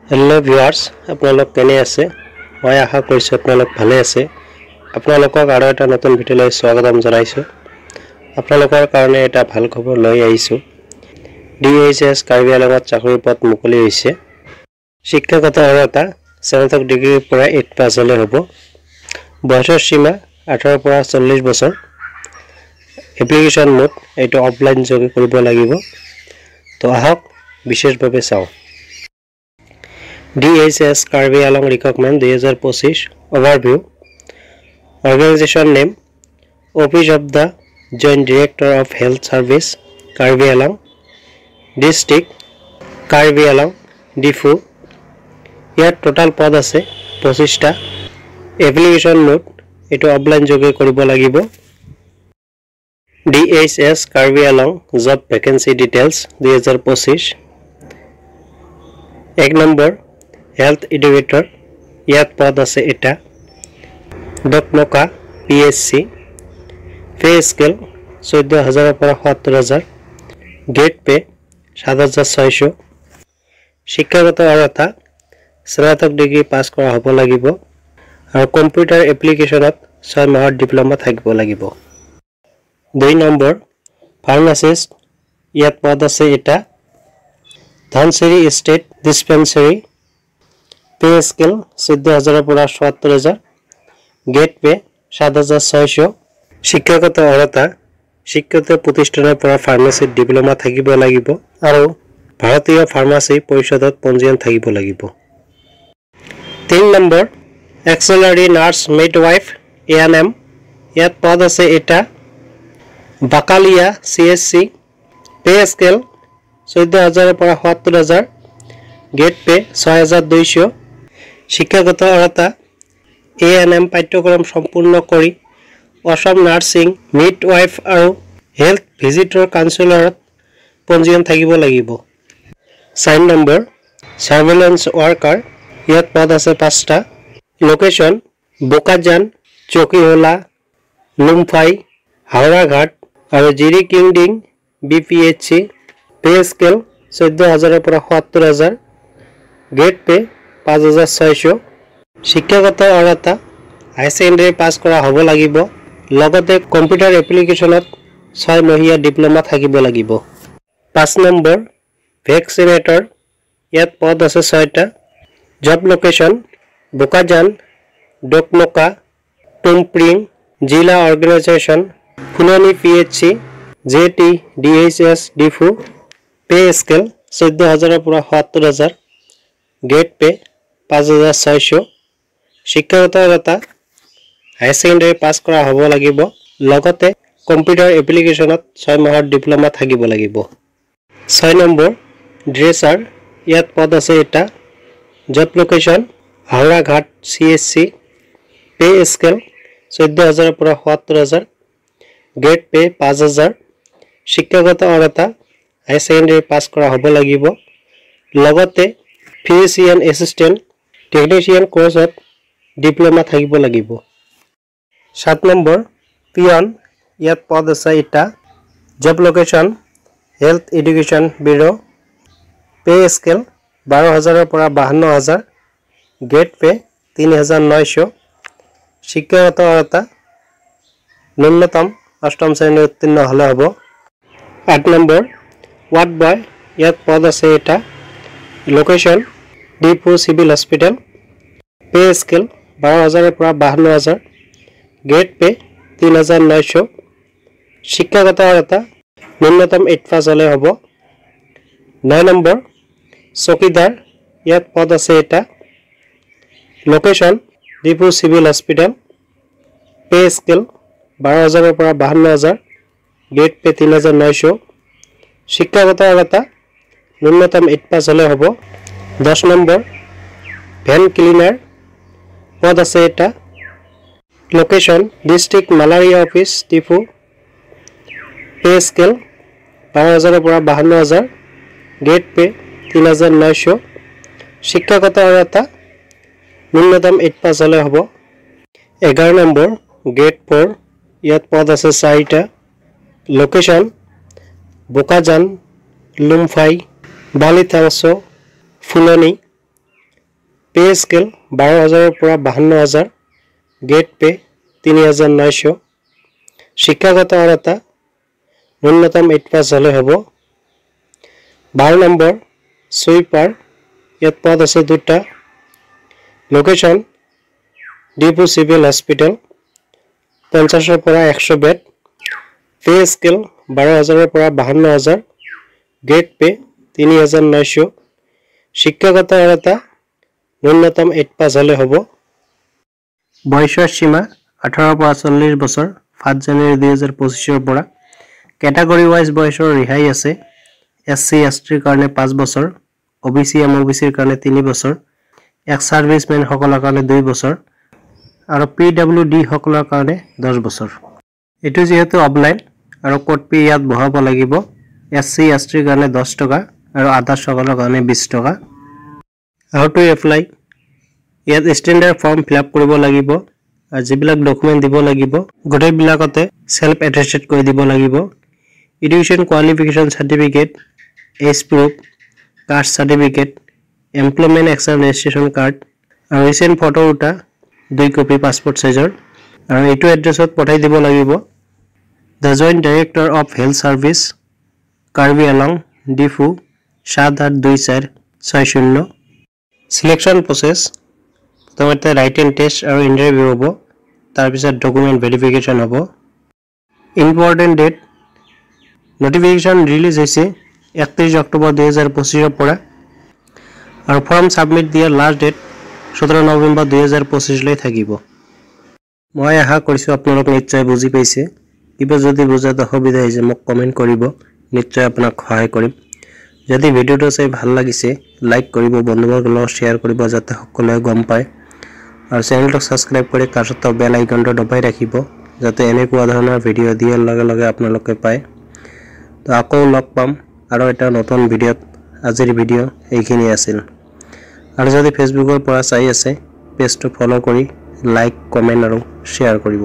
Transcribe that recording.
hello viewers আপোনালোক কেনে আছে মই আশা কৰিছো আপোনালোক ভালে আছে আপোনালোকক আৰু এটা নতুন ভিডিঅলৈ স্বাগতম জনাইছো আপোনালোকৰ কাৰণে এটা ভাল খবৰ লৈ আহিছো ডিএইচএস কাৰ্বি আংলঙত চাকৰি পদ মুকলি হৈছে শিক্ষাগত অৰ্হতা স্নাতক ডিগ্ৰীৰ পৰা 8 পাছ হলে হ'ব বয়সৰ সীমা 18 পৰা 40 বছৰ এপ্লিকেশন মোড এটো অফলাইন যোগে কৰিব লাগিব তো আহক বিশেষভাৱে চাও DHS Karbi Alang Recruitment 2025 Overview Organization Name Office of the Joint Director of Health Service Karbi Alang District Karbi Alang Difu Here total pod ase 25 ta Application mode eto offline joge koribo lagibo DHS Karbi Alang Job Vacancy Details 2025 1 number Health Educator ইয়াত পদ আছে এটা ডকনকা PSC pay scale 14000 পৰা 77000 gate pay 7600 শিক্ষাগত অৰ্হতা স্নাতক degree pass কৰা হ'ব লাগিব আৰু কম্পিউটাৰ এপ্লিকেশনত 6 মাহৰ ডিপ্লোমা থাকিব লাগিব 2 নম্বৰ ফাৰ্মাসিষ্ট ইয়াত পদ আছে এটা ধনচিৰি ষ্টেট ডিসপেন্সাৰী पे स्केल 14000 পৰা 77000 गेट पे 7600 শিক্ষাগত অৰ্হতা শিক্ষিত প্ৰতিষ্ঠানৰ পৰা ফাৰ্মাসী ডিপ্লোমা থাকিব লাগিব আৰু ভাৰতীয় ফাৰ্মাসী পৰিষদত পঞ্জীয়ন থাকিব লাগিব 3 নম্বৰ এক্সেলাৰী নাৰ্ছ মিডৱাইফ ANM ইয়াত পদ আছে এটা বাকালিয়া CSC पे स्केल 14000 পৰা 77000 गेट पे 6200 শিক্ষাগত অৰ্হতা ANM পাঠ্যক্ৰম সম্পূৰ্ণ কৰি অসম নাৰ্সিং মিডৱাইফ আৰু হেলথ ভিজিটৰ কাউন্সিলৰত পঞ্জীয়ন থাকিব লাগিব 4 নম্বৰ সাৰ্ভেইলেন্স ওয়াৰ্কাৰ ইয়াত পদ আছে 5টা লোকেশন বোকাজান চকিহোলা লুমফাই হাওড়াঘাট আৰু জিৰি কিংডিং BPHC पे स्केल 14000 পৰা 77000 गेट पे 5600 শিক্ষাগত অৰ্হতা হাই সেকেন্ডাৰী পাস কৰা হ'ব লাগিব লগতে কম্পিউটাৰ এপ্লিকেশনত 6 মহীয়া ডিপ্লোমা থাকিব লাগিব 5 নম্বৰ ভ্যাকচিনেটৰ ইয়াত পদ আছে 6টা জব লোকেশন বোকাজান ডকনকা টুমপ্ৰিং জিলা অৰ্গানাইজেশ্যন ফুলনি PHC JT DHS ডিফু पे स्केल 14000 পৰা 77000 गेट पे 5600 শিক্ষাগত অৰ্হতা হাই সেকেন্ডাৰী পাস কৰা হ'ব লাগিব লগতে কম্পিউটাৰ এপ্লিকেশনত 6 মাহৰ ডিপ্লোমা থাকিব লাগিব 6 নম্বৰ ড্ৰেছাৰ ইয়াত পদ আছে এটা জব লোকেশন হাওড়াঘাট CSC पे स्केल 14000 পৰা 77000 गेट पे 5000 শিক্ষাগত অৰ্হতা হাই সেকেন্ডাৰী পাস কৰা হ'ব লাগিব লগতে ফিজিশিয়ান অ্যাসিস্ট্যান্ট টেকনিশিয়ান কোৰ্সত ডিপ্লোমা থাকিব লাগিব 7 নম্বৰ পিয়ন ইয়াত পদ আছে এটা job location health education bureau पे স্কেল 12000 পৰা 52000 गेट पे 3900 শিক্ষাগত অৰ্হতা ন্যূনতম অষ্টম শ্ৰেণী উত্তীৰ্ণ হলে হ'ব 8 নম্বৰ ওয়ার্ড বয় ইয়াত পদ আছে এটা লোকেশন ডিপু সিভিল হস্পিটাল पे स्केल 12000 পৰা 52000 गेट पे 3900 শিক্ষাগত অৰ্হতা ন্যূনতম 8 পাস হলে হ'ব 9 নম্বৰ চকিদাৰ ইয়াত পদ আছে এটা লোকেশন ডিপু সিভিল হস্পিটাল पे स्केल 12000 পৰা 52000 गेट पे 3900 শিক্ষাগত অৰ্হতা ন্যূনতম 8 পাস হলে হ'ব 10 নম্বৰ ভ্যান ক্লিনাৰ পদ আছে এটা location district malaria office Diphu pay scale 12000 পৰা 52000 गेट पे 3900 শিক্ষাগত অৰ্হতা ন্যূনতম 8 পাস হলে হ'ব 11 নম্বৰ गेट 4 ইয়াত পদ আছে 4টা লোকেশন বোকাজান লুমফাই বালিথাংস ফুলনি पे स्केल 12,000 পৰা 52,000 गेट पे 3,900 शिक्षागत अर्हता न्यूनतम 8 पास হলে হ'ব 12 নম্বৰ সুইপাৰ ইয়াত পদ আছে দুটা লোকেশন ডিপু সিভিল হস্পিটেল 50 পৰা 100 বেড पे स्केल 12,000 পৰা 52,000 गेट पे 3,900 शिक्षागत अर्हता न्यूनतम 8 पास হলে হ'ব বয়সৰ সীমা 18 পৰা 40 বছৰ 5 জানুৱাৰী 2025 পৰা कैटेगरी वाइज बयसर रिहाई আছে एससी एसटी কাৰণে 5 বছৰ ओबीसी एमओबीसी কাৰণে 3 বছৰ एक्स সাৰ্ভিসম্যান সকলৰ কাৰণে 2 বছৰ আৰু পিডব্লিউডি সকলৰ কাৰণে 10 বছৰ এটো যেহেতু অফলাইন আৰু কোড পি ইয়াত বহাব লাগিব एससी एसटी কাৰণে 10 টকা আৰু আধা সকলৰ কাৰণে 20 টকা হাউ টু এপ্লাই ইয়াত স্ট্যান্ডাৰ্ড ফৰ্ম ফিল আপ কৰিব লাগিব আৰু যিবিলাক ডকুমেন্ট দিব লাগিব গটে বিলাকতে সেলফ এটেস্টেড কৰি দিব লাগিব Education qualification certificate, age proof, caste certificate, employment action registration card, and recent photo uta 2 copy passport size and etu address ot pathai dibo lagibo the joint director of health service Karbi Alang Difu 782460 selection process tomate written test aru interview hobo tar pisot document verification hobo important date Notification release হৈছে 31 অক্টোবৰ 2025 পৰা আৰু form submit দিয়াৰ last date 17 November 2025 লৈ থাকিব মই আশা কৰিছো আপোনালোক নিশ্চয় বুজি পাইছে কিবা যদি বুজাত অসুবিধা হৈছে মোক কমেন্ট কৰিব নিশ্চয় আপোনাক সহায় কৰিম যদি ভিডিওটো চাই ভাল লাগিছে লাইক কৰিব বন্ধুবৰ্গৰ লগত শেয়াৰ কৰিব যাতে সকলোৱে গম পায় আৰু চেনেলটো সাবস্ক্ৰাইব কৰি কাষত বেল আইকনটো দবাই ৰাখিব যাতে এনেকুৱা ধৰণৰ ভিডিও দিয়াৰ লগে লগে আপোনালোকে পায় তো আকৌ লগ পাম আৰু এটা নতুন ভিডিওত আজিৰ ভিডিও এইখিনি আছিল আৰু যদি ফেসবুকৰ পৰা চাই আছে পেজটো ফলো কৰি লাইক কমেন্ট আৰু শেয়াৰ কৰিব